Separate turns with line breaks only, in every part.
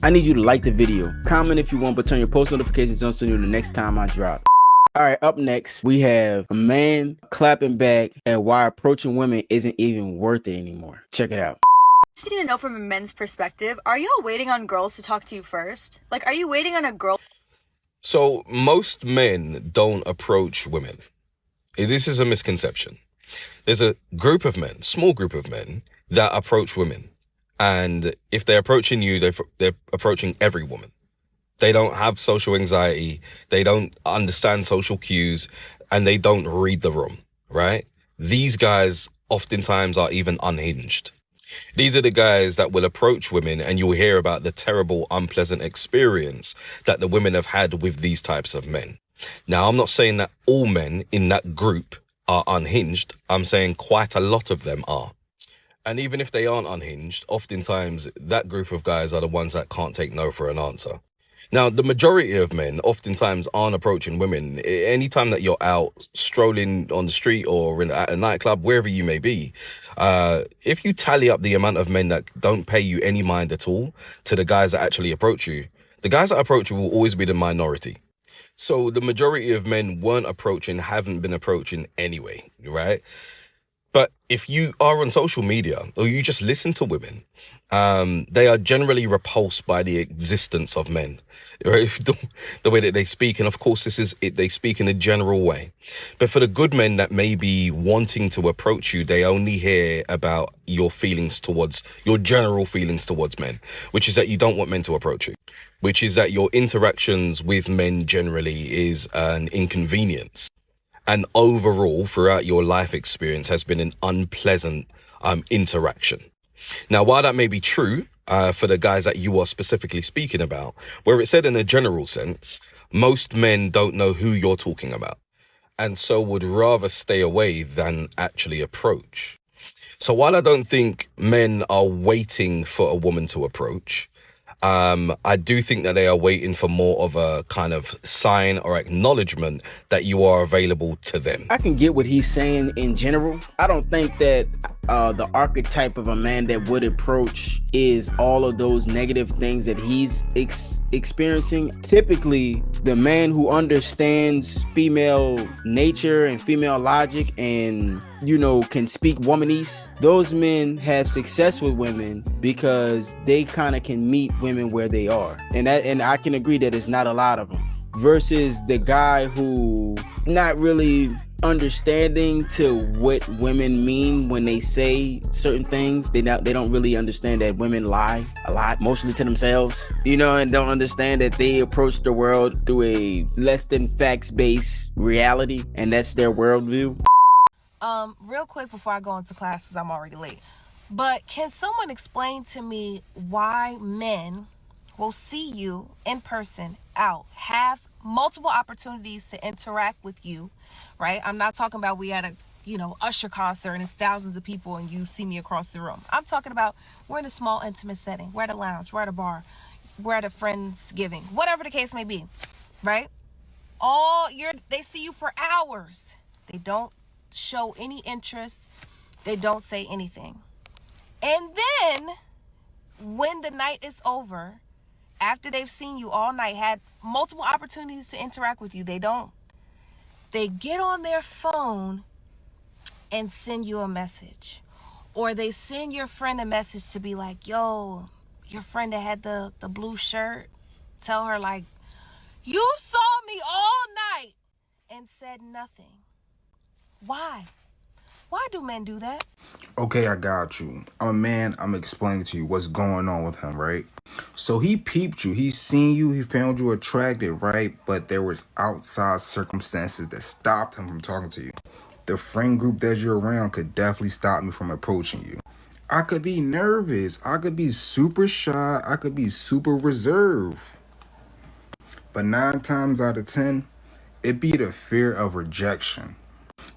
I need you to like the video, comment if you want, but turn your post notifications on so you know the next time I drop. All right, up next, we have a man clapping back at why approaching women isn't even worth it anymore. Check it out.
Just need to know from a men's perspective, are y'all waiting on girls to talk to you first? Like, are you waiting on a girl?
So most men don't approach women. This is a misconception. There's a group of men, small group of men, that approach women. And if they're approaching you, they're approaching every woman. They don't have social anxiety. They don't understand social cues, and they don't read the room, right? These guys oftentimes are even unhinged. These are the guys that will approach women, and you'll hear about the terrible, unpleasant experience that the women have had with these types of men. Now, I'm not saying that all men in that group are unhinged. I'm saying quite a lot of them are. And even if they aren't unhinged, oftentimes that group of guys are the ones that can't take no for an answer. Now, the majority of men oftentimes aren't approaching women. Anytime that you're out strolling on the street or at a nightclub, wherever you may be, if you tally up the amount of men that don't pay you any mind at all to the guys that actually approach you, the guys that approach you will always be the minority. So the majority of men weren't approaching, haven't been approaching anyway, right? But if you are on social media or you just listen to women, they are generally repulsed by the existence of men, right? The way that they speak. And of course, this is it. They speak in a general way. But for the good men that may be wanting to approach you, they only hear about your general feelings towards men, which is that you don't want men to approach you, which is that your interactions with men generally is an inconvenience. And overall, throughout your life experience has been an unpleasant interaction. Now, while that may be true for the guys that you are specifically speaking about, where it's said in a general sense, most men don't know who you're talking about, and so would rather stay away than actually approach. So while I don't think men are waiting for a woman to approach, I do think that they are waiting for more of a kind of sign or acknowledgement that you are available to them.
I can get what he's saying in general. I don't think that the archetype of a man that would approach is all of those negative things that he's experiencing. Typically, the man who understands female nature and female logic and, can speak womanese, those men have success with women because they kind of can meet women where they are. And I can agree that it's not a lot of them. Versus the guy who not really understanding to what women mean when they say certain things. They don't really understand that women lie a lot, mostly to themselves, and don't understand that they approach the world through a less than facts-based reality, and that's their worldview.
Real quick before I go into classes, I'm already late. But can someone explain to me why men will see you in person out, have multiple opportunities to interact with you, right? I'm not talking about we at a, Usher concert and it's thousands of people and you see me across the room. I'm talking about we're in a small, intimate setting. We're at a lounge, we're at a bar, we're at a Friendsgiving, whatever the case may be, right? They see you for hours. They don't show any interest. They don't say anything. And then when the night is over, after they've seen you all night, had multiple opportunities to interact with you, they get on their phone and send you a message. Or they send your friend a message to be like, yo, your friend that had the blue shirt, tell her like, you saw me all night and said nothing. Why? Why do men do that?
Okay, I got you. I'm a man. I'm explaining to you what's going on with him, right? So he peeped you. He seen you. He found you attractive, right? But there was outside circumstances that stopped him from talking to you. The friend group that you're around could definitely stop me from approaching you. I could be nervous. I could be super shy. I could be super reserved. But 9 times out of 10, it be the fear of rejection.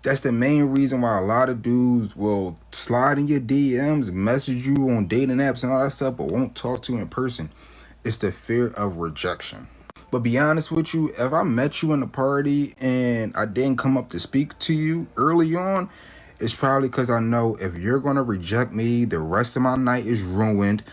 That's the main reason why a lot of dudes will slide in your DMs, message you on dating apps and all that stuff, but won't talk to you in person. It's the fear of rejection. But be honest with you, if I met you in a party and I didn't come up to speak to you early on, it's probably because I know if you're going to reject me, the rest of my night is ruined.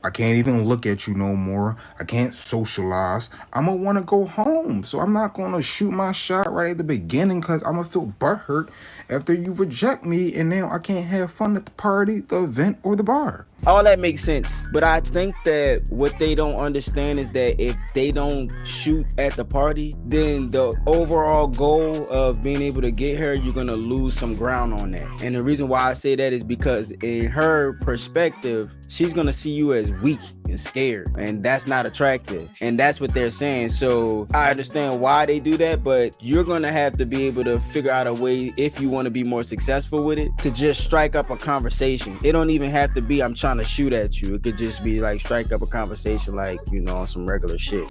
I can't even look at you no more. I can't socialize. I'm going to want to go home. So I'm not going to shoot my shot right at the beginning because I'm going to feel butthurt after you reject me and now I can't have fun at the party, the event, or the bar.
All that makes sense, but I think that what they don't understand is that if they don't shoot at the party, then the overall goal of being able to get her, you're gonna lose some ground on that. And the reason why I say that is because in her perspective, she's gonna see you as weak and scared, and that's not attractive, and that's what they're saying. So I understand why they do that, but you're gonna have to be able to figure out a way, if you want to be more successful with it, to just strike up a conversation. It don't even have to be I'm trying to shoot at you. It could just be like strike up a conversation, like, you know, on some regular shit.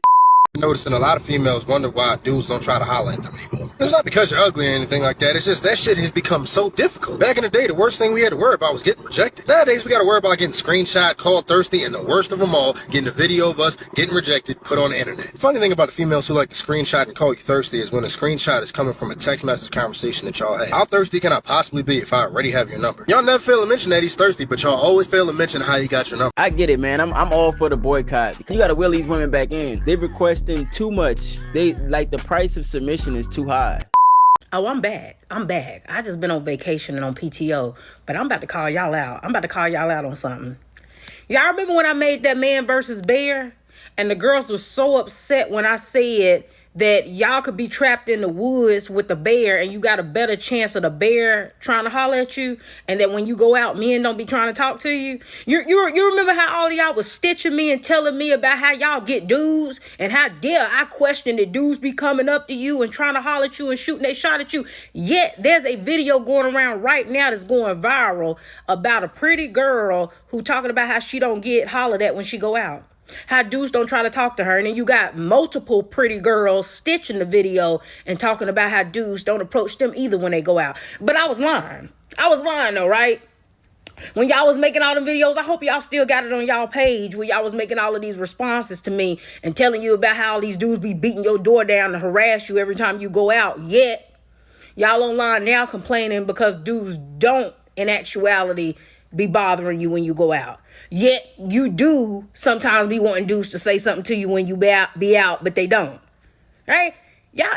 Noticing a lot of females wonder why dudes don't try to holler at them anymore. It's not because you're ugly or anything like that. It's just that shit has become so difficult. Back in the day, the worst thing we had to worry about was getting rejected. Nowadays, we got to worry about getting screenshot, called thirsty, and the worst of them all, getting a video of us getting rejected, put on the internet. The funny thing about the females who like to screenshot and call you thirsty is when the screenshot is coming from a text message conversation that y'all had. How thirsty can I possibly be if I already have your number? Y'all never fail to mention that he's thirsty, but y'all always fail to mention how he got your number.
I get it, man. I'm all for the boycott. You gotta wheel these women back in. They're requesting too much. They like the price of submission is too high.
Oh, I'm back. I just been on vacation and on PTO, but I'm about to call y'all out. I'm about to call y'all out on something. Y'all remember when I made that man versus bear? And the girls were so upset when I said that y'all could be trapped in the woods with the bear and you got a better chance of the bear trying to holler at you, and that when you go out, men don't be trying to talk to you. You remember how all of y'all was stitching me and telling me about how y'all get dudes, and how dare I question that dudes be coming up to you and trying to holler at you and shooting their shot at you. Yet there's a video going around right now that's going viral about a pretty girl who talking about how she don't get hollered at when she go out. How dudes don't try to talk to her. And then you got multiple pretty girls stitching the video and talking about how dudes don't approach them either when they go out. But I was lying. Though, right? When y'all was making all the videos, I hope y'all still got it on y'all page where y'all was making all of these responses to me and telling you about how all these dudes be beating your door down to harass you every time you go out. Yet, y'all online now complaining because dudes don't, in actuality, be bothering you when you go out. Yet you do sometimes be wanting dudes to say something to you when you be out, but they don't. Right? Y'all,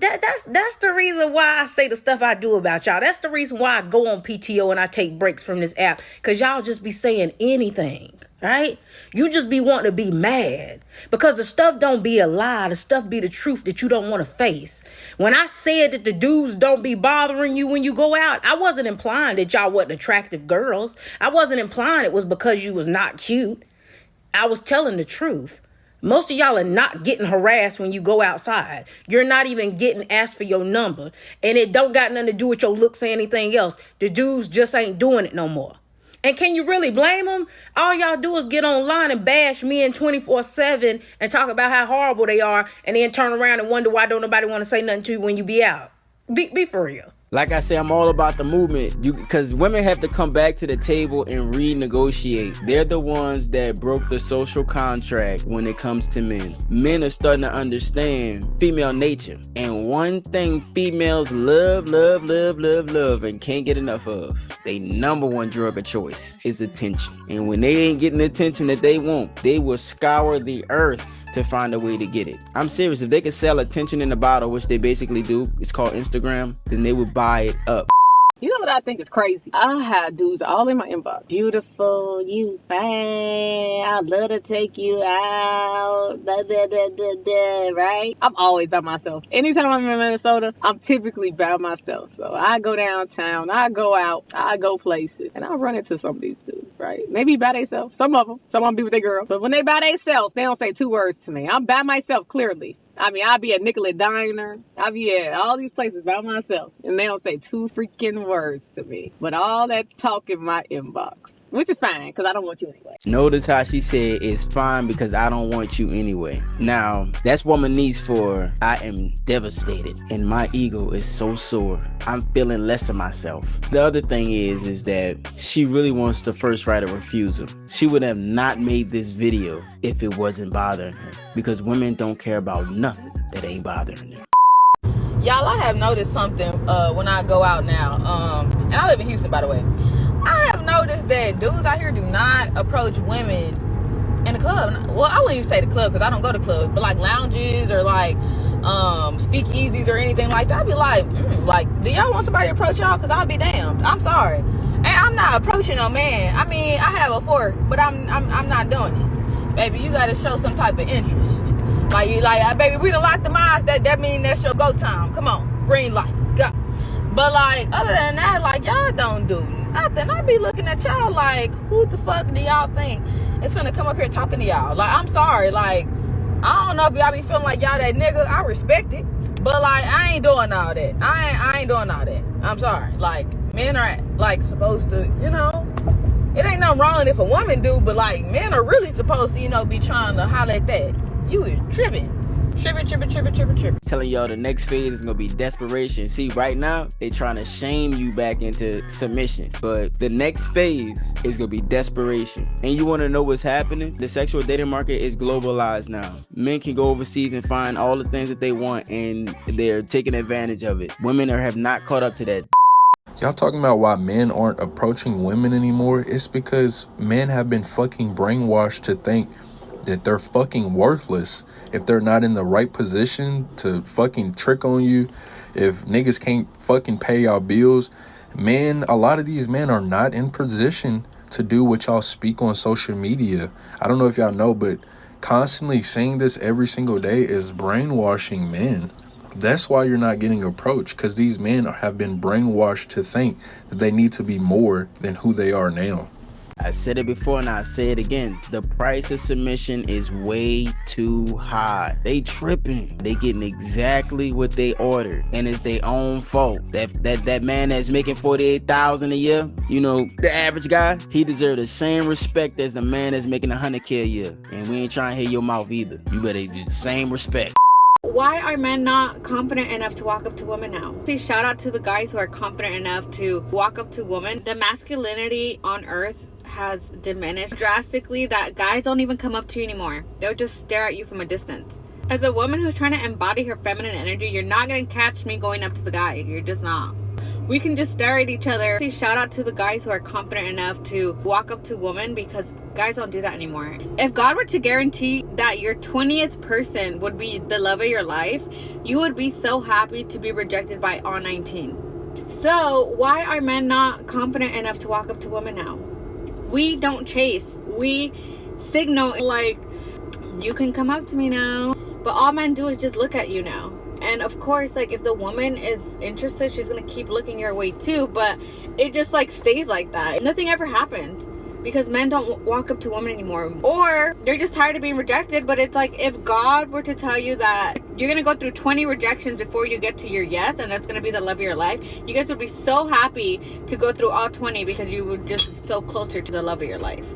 that's the reason why I say the stuff I do about y'all. That's the reason why I go on PTO and I take breaks from this app. Because y'all just be saying anything. Right? You just be wanting to be mad. Because the stuff don't be a lie. The stuff be the truth that you don't want to face. When I said that the dudes don't be bothering you when you go out, I wasn't implying that y'all wasn't attractive girls. I wasn't implying it was because you was not cute. I was telling the truth. Most of y'all are not getting harassed when you go outside. You're not even getting asked for your number. And it don't got nothing to do with your looks or anything else. The dudes just ain't doing it no more. And can you really blame them? All y'all do is get online and bash men 24/7 and talk about how horrible they are, and then turn around and wonder why don't nobody want to say nothing to you when you be out. Be for real.
Like I say, I'm all about the movement. Because women have to come back to the table and renegotiate. They're the ones that broke the social contract when it comes to men. Men are starting to understand female nature. And one thing females love and can't get enough of, they number one drug of choice is attention. And when they ain't getting the attention that they want, they will scour the earth to find a way to get it. I'm serious. If they could sell attention in a bottle, which they basically do, it's called Instagram, then they would buy it up.
You know what I think is crazy? I have dudes all in my inbox. Beautiful, you fine, I'd love to take you out, right? I'm always by myself. Anytime I'm in Minnesota, I'm typically by myself. So I go downtown, I go out, I go places, and I run into some of these dudes, right? Maybe by themselves, some of them be with their girl. But when they by themselves, they don't say two words to me. I'm by myself, clearly. I mean, I'll be at Nicollet Diner. I'll be at all these places by myself. And they don't say two freaking words to me. But all that talk in my inbox. Which is fine, because I don't want you anyway.
Notice how she said it's fine because I don't want you anyway. Now, that's woman needs for I am devastated and my ego is so sore. I'm feeling less of myself. The other thing is that she really wants the first right of refusal. She would have not made this video if it wasn't bothering her. Because women don't care about nothing that ain't bothering them.
Y'all, I have noticed something when I go out now. And I live in Houston, by the way. I have noticed that dudes out here do not approach women in the club. Well, I wouldn't even say the club because I don't go to clubs, but like lounges or like speakeasies or anything like that, I'd be like, do y'all want somebody to approach y'all? Because I'll be damned. I'm sorry. And I'm not approaching no man. I mean, I have a fork, but I'm not doing it. Baby, you got to show some type of interest. Baby, we done locked the eyes. That mean that's your go time. Come on, green light, go. But like, other than that, like, y'all don't do nothing. I be looking at y'all like, who the fuck do y'all think is gonna come up here talking to y'all? Like, I'm sorry, like, I don't know if y'all be feeling like y'all that nigga. I respect it, but like, I ain't doing all that. I ain't doing all that. I'm sorry. Like, men are like supposed to, you know, it ain't nothing wrong if a woman do, but like, men are really supposed to, you know, be trying to holler at that. You is tripping.
Telling y'all the next phase is gonna be desperation. See, right now they trying to shame you back into submission, but the next phase is gonna be desperation. And you want to know what's happening? The sexual dating market is globalized now. Men can go overseas and find all the things that they want, and they're taking advantage of it. Women have not caught up to that.
Y'all talking about why men aren't approaching women anymore? It's because men have been fucking brainwashed to think that they're fucking worthless if they're not in the right position to fucking trick on you. If niggas can't fucking pay y'all bills, man, a lot of these men are not in position to do what y'all speak on social media. I don't know if y'all know, but constantly saying this every single day is brainwashing men. That's why you're not getting approached, because these men have been brainwashed to think that they need to be more than who they are now.
I said it before and I say it again. The price of submission is way too high. They tripping. They getting exactly what they ordered, and it's their own fault. That man that's making $48,000 a year, you know, the average guy, he deserves the same respect as the man that's making $100K a year. And we ain't trying to hear your mouth either. You better do the same respect.
Why are men not confident enough to walk up to women now? See, shout out to the guys who are confident enough to walk up to women. The masculinity on earth has diminished drastically that guys don't even come up to you anymore. They'll just stare at you from a distance. As a woman who's trying to embody her feminine energy, you're not going to catch me going up to the guy. You're just not. We can just stare at each other. See, shout out to the guys who are confident enough to walk up to women, because guys don't do that anymore. If God were to guarantee that your 20th person would be the love of your life, you would be so happy to be rejected by all 19. So why are men not confident enough to walk up to women now? We don't chase. We signal like, you can come up to me now. But all men do is just look at you now. And of course, like, if the woman is interested, she's gonna keep looking your way too. But it just like stays like that. Nothing ever happens because men don't walk up to women anymore. Or they're just tired of being rejected. But it's like, if God were to tell you that you're gonna go through 20 rejections before you get to your yes, and that's gonna be the love of your life, you guys would be so happy to go through all 20 because you would just so closer to the love of your life.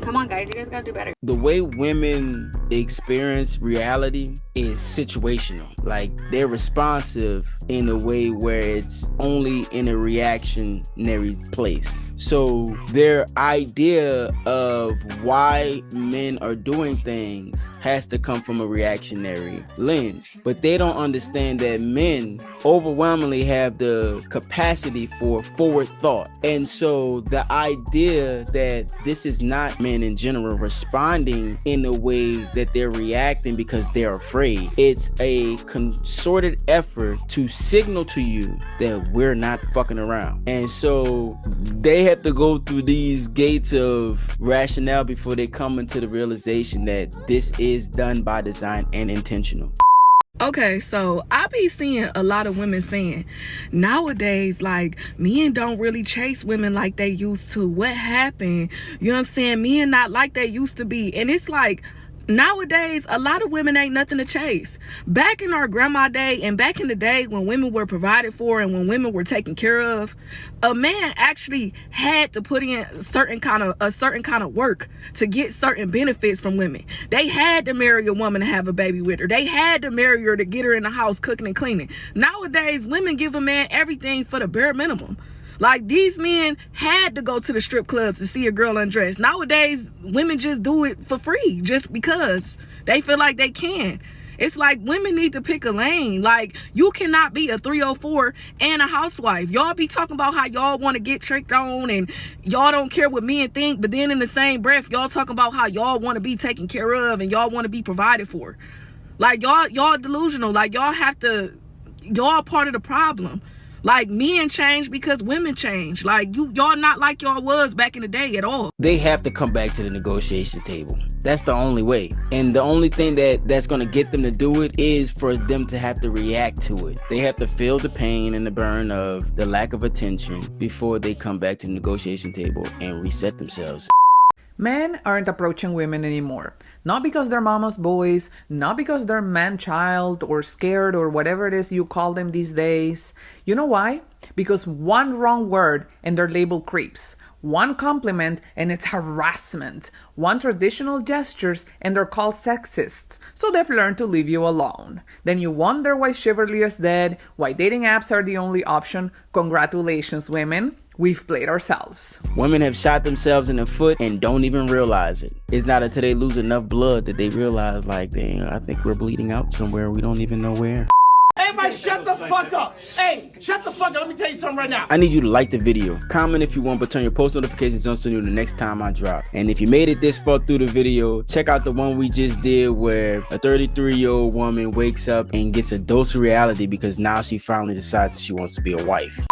Come on, guys, you guys gotta do better.
The way women experience reality is situational. Like, they're responsive in a way where it's only in a reactionary place. So their idea of why men are doing things has to come from a reactionary lens. But they don't understand that men overwhelmingly have the capacity for forward thought. And so the idea that this is not men in general responding in a way that they're reacting because they're afraid. It's a concerted effort to signal to you that we're not fucking around. And so they have to go through these gates of rationale before they come into the realization that this is done by design and intentional.
Okay, so I be seeing a lot of women saying nowadays, like, men don't really chase women like they used to. What happened? You know what I'm saying? Men not like they used to be. And it's like, nowadays, a lot of women ain't nothing to chase. Back in our grandma day and back in the day when women were provided for and when women were taken care of, a man actually had to put in a certain kind of work to get certain benefits from women. They had to marry a woman to have a baby with her. They had to marry her to get her in the house cooking and cleaning. Nowadays, women give a man everything for the bare minimum. Like, these men had to go to the strip clubs to see a girl undressed. Nowadays, women just do it for free just because they feel like they can. It's like women need to pick a lane. Like, you cannot be a 304 and a housewife. Y'all be talking about how y'all want to get tricked on and y'all don't care what men think, but then in the same breath, y'all talking about how y'all want to be taken care of and y'all want to be provided for. Like, y'all delusional. Like, y'all part of the problem. Like, men change because women change. Like, y'all not like y'all was back in the day at all.
They have to come back to the negotiation table. That's the only way. And the only thing that's going to get them to do it is for them to have to react to it. They have to feel the pain and the burn of the lack of attention before they come back to the negotiation table and reset themselves.
Men aren't approaching women anymore. Not because they're mama's boys, not because they're man-child or scared or whatever it is you call them these days. You know why? Because one wrong word and they're labeled creeps. One compliment and it's harassment. One traditional gestures and they're called sexists. So they've learned to leave you alone. Then you wonder why chivalry is dead, why dating apps are the only option. Congratulations, women. We've played ourselves.
Women have shot themselves in the foot and don't even realize it. It's not until they lose enough blood that they realize, like, dang, I think we're bleeding out somewhere. We don't even know where.
Everybody shut the fuck up. Hey, shut the fuck up. Let me tell you something right now.
I need you to like the video, comment if you want, but turn your post notifications on so you know the next time I drop. And if you made it this far through the video, check out the one we just did where a 33-year-old woman wakes up and gets a dose of reality because now she finally decides that she wants to be a wife.